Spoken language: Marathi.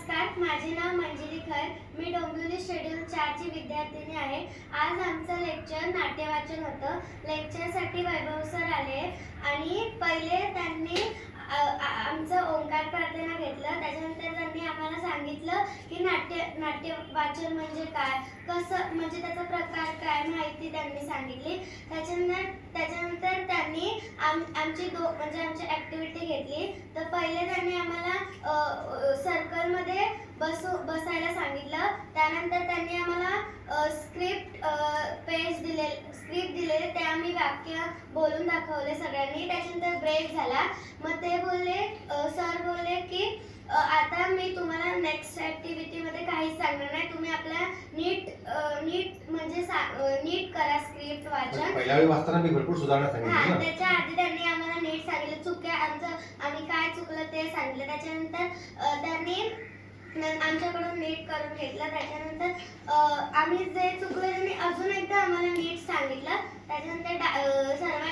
नमस्कार, माझे नाव मंजिरी खैर. मी डोंबिवली शेड्यूल 4 ची विद्यार्थिनी आहे. आज आमचं लेक्चर नाट्यवाचन होतं. लेक्चरसाठी वैभव सर आले आणि पहिले त्यांनी आमचं ओंकार प्रार्थना घेतलं. त्याच्यानंतर त्यांनी आम्हाला सांगितलं की नाट्य वाचन म्हणजे काय, कसं म्हणजे त्याचा प्रकार काय, माहिती त्यांनी सांगितली. त्याच्यानंतर त्यांनी आमची आमची ॲक्टिव्हिटी घेतली. तर पहिले त्यांनी आम्हाला सर्कलमध्ये बसायला सांगितलं. त्यानंतर त्यांनी आम्हाला स्क्रिप्ट दिले, ते आम्ही वाक्य बोलून दाखवले सगळ्यांनी. त्याच्यानंतर ब्रेक झाला. मग ते सर बोलले की आता मी तुम्हाला नेक्स्ट ॲक्टिव्हिटीमध्ये काहीच सांगणार नाही, तुम्ही आपल्या नीट करा स्क्रिप्ट वाचन. पहिल्या वेळी वाचताना मी भरपूर सुधारणा सांगितली. त्याच्या आधी त्यांनी आम्हाला नीट सांगितलं, आम्ही काय चुकलं ते सांगितलं. त्याच्यानंतर त्यांनी आमच्याकडून नीट करून घेतलं. त्याच्यानंतर आम्ही जे चुकलं त्यांनी अजून एकदा आम्हाला नीट सांगितलं. त्याच्यानंतर सर्वांनी